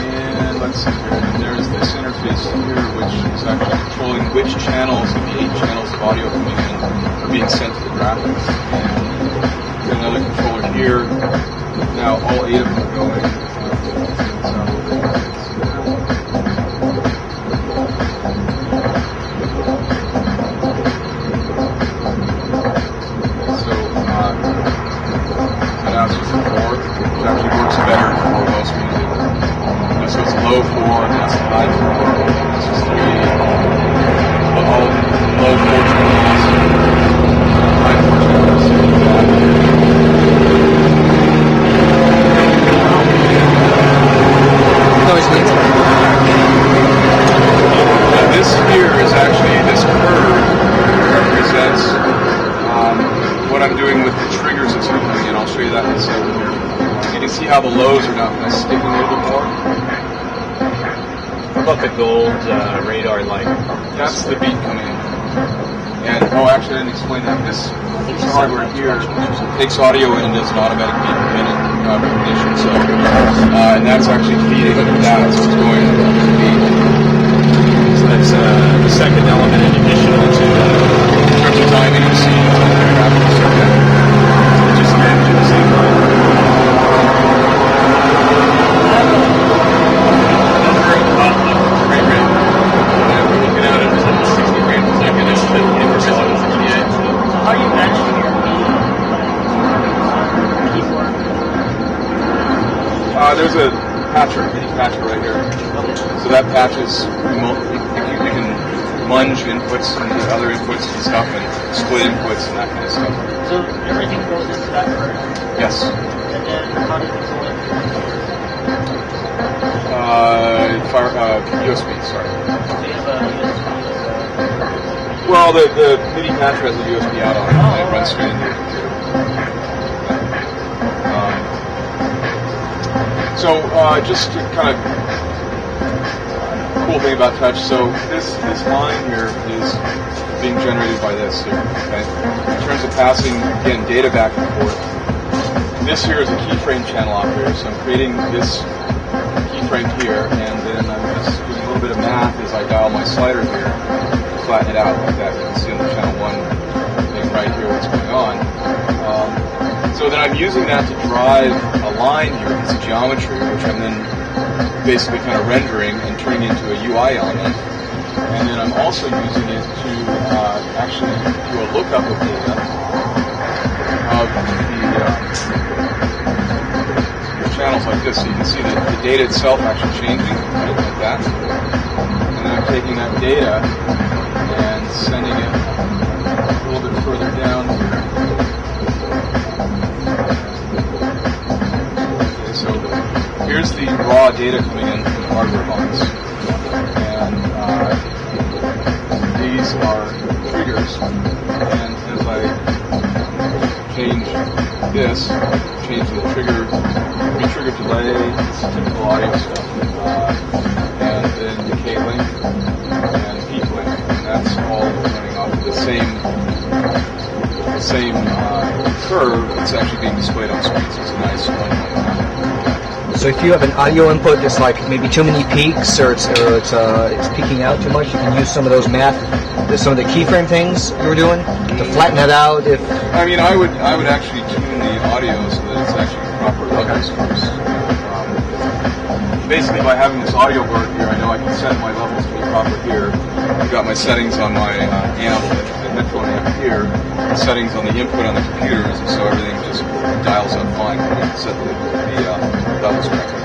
And let's see here. And there's this interface here, which is actually controlling which channels of the 8 channels of audio coming in are being sent to the graphics. And another controller here. Now all 8 of them are going. Low 4, and that's high 4, this is 3, all low 4 channels, high 4 channels, Now this here is actually, this curve represents what I'm doing with the triggers that's happening, and I'll show you that in a second here. You can see how the lows are now kind of sticking a little bit more. About the gold radar light. That's the beat coming in. And actually I didn't explain that. This hardware here takes audio in and does an automatic beat per minute recognition. So, and that's actually feeding that, so it's going to the beat. So that's the second element in addition to in terms of timing, you see graphics circuit. Just managing the same line. How are you managing your keyboard? There's a patcher, mini patcher right here. So that patches, you can munge inputs and other inputs and stuff, and split inputs and that kind of stuff. So everything goes into that first? Yes. And then how does it go into USB, sorry. Do you have a USB? Well, the MIDI patcher has a USB out on it, and it runs straight into the computer. Just to kind of cool thing about touch. So this line here is being generated by this here. Okay. In terms of passing again data back and forth, this here is a keyframe channel operator. So I'm creating this keyframe here, and then I'm just doing a little bit of math as I dial my slider here. Flatten it out like that. You can see on the channel 1 thing right here what's going on. So then I'm using that to drive a line here, it's a geometry, which I'm then basically kind of rendering and turning into a UI element. And then I'm also using it to actually do a lookup of data of the channels like this. So you can see that the data itself actually changing, right, like that. And then I'm taking that data and sending it a little bit further down here. Okay, so here's the raw data coming in from the hardware box. And these are triggers. And as I change this, change the trigger, re-trigger delay, it's typical audio stuff. And then decay link and peak link. And that's all running off of the same curve that's actually being displayed on screen. So it's a nice one. So if you have an audio input that's like maybe too many peaks or it's peaking out too much, you can use some of those some of the keyframe things you were doing to flatten that out. I mean, I would actually tune the audio so that it's actually proper levels first. Basically, by having this audio board here, I know I can set my levels to be proper here. I've got my settings on my amp, the headphone amp here, the settings on the input on the computers, and so everything just dials up fine. I can set the levels correctly.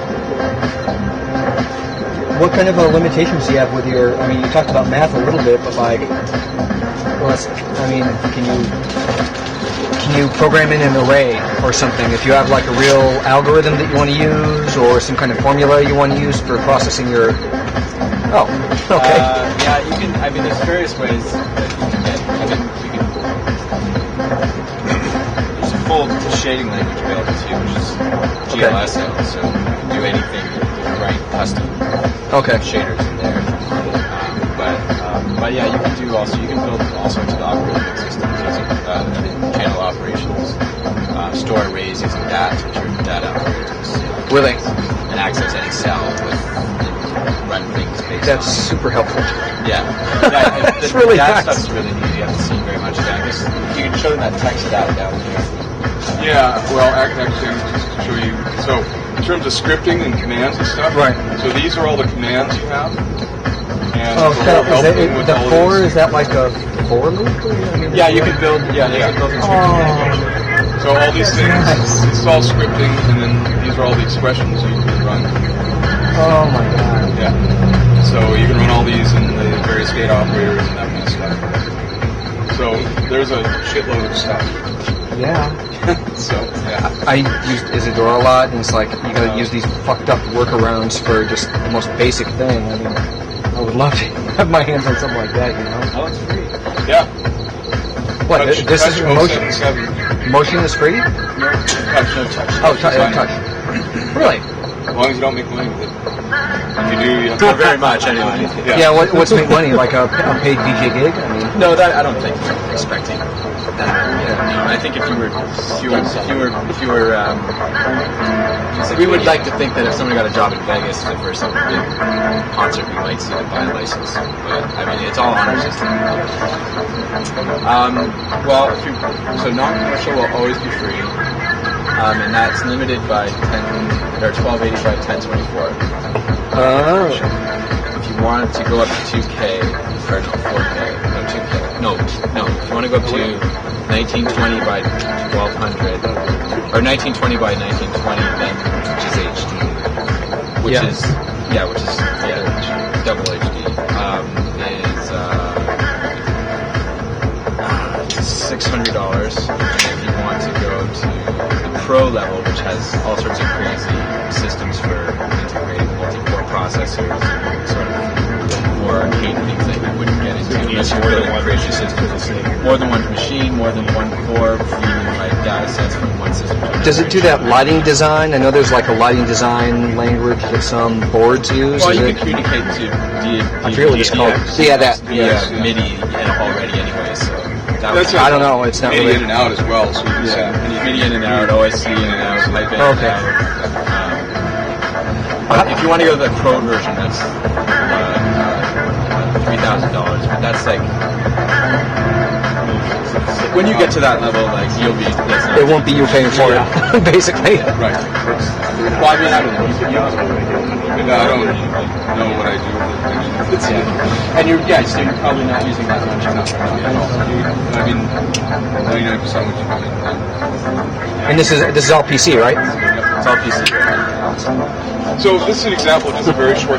What kind of limitations do you have with your? I mean, you talked about math a little bit, but like, can you program in an array or something? If you have like a real algorithm that you want to use, or some kind of formula you want to use for processing your. Oh, okay. Yeah, you can. I mean, there's various ways that you can get. There's a full shading language available to you, which is GLSL. So you can do anything. You can write custom shaders in there. But yeah, you can do also. You can build all sorts of operating systems using channel operations. store arrays using DAT, which are data operators, Really? and access any cell with run things based That's on. super helpful. Yeah. That's really that nice. stuff's really neat. You haven't seen very much of that. I guess you can show them that text data down there. Yeah, well, actually, just to show you. So, in terms of scripting and commands and stuff. Right. So these are all the commands you have. And Oh, so we'll help them with the all of 4, these. is that like a for loop? Yeah, you can build. Yeah, you can build Oh, So all these That's things, nice. it's all scripting, and then these are all the expressions you can run. oh my god. Yeah. So you can run all these in the various gate operators and that kind of stuff. So there's a shitload of stuff. Yeah. So yeah. I use Isadora a lot, and it's like you gotta use these fucked up workarounds for just the most basic thing. I mean, I would love to have my hands on something like that, you know? Oh, it's free. Yeah. What, Touch, this touch is motion? 077. Motion is free? Touch, no touch. Oh, touch. Really? As long as you don't make money with it. If you do, you have Not very much, anyway. Yeah, what's make money? Like a paid DJ gig? I mean, No, that I don't think you're expecting that. Yeah, I think if you were, we would like to think that if somebody got a job in Vegas for some big concert, we might see them buy a license. But I mean, it's all on our system. Well, so non-commercial will always be free, and that's limited by 1280 by 1024. oh, If you wanted to go up to 2K, or no, 4K, no, 2K, no, if you want to go up to 1920 by 1200, or 1920 by 1920, then, which is HD, which Yeah. is double HD, is $600, and if you want to go to the Pro level, which has all sorts of crazy systems for integrated multi-core processors, sort of more arcade things that you wouldn't get into unless you're building crazy systems. More than one machine, more than one core, feeding like data sets from one system to another. does it do that lighting design? I know there's like a lighting design language that some boards use. Well, Is you it- can communicate to I forget what it's called. Yeah, that. Yeah. MIDI already anyway, so that That's would I don't know. It's not MIDI really. in and out as well. So you can send MIDI in and out, OSC in and out, pipe in Okay. and out. But if you want to go to the Pro version, that's $3,000. But that's like when you get to that level, like you'll be. It won't be you paying for it, basically. Right. Well, I mean, I don't know. You can use it. I don't know what I do with it. And so you're probably not using that much. I mean, 99% what you can. And this is all PC, right? It's all PC. So this is an example of just a very short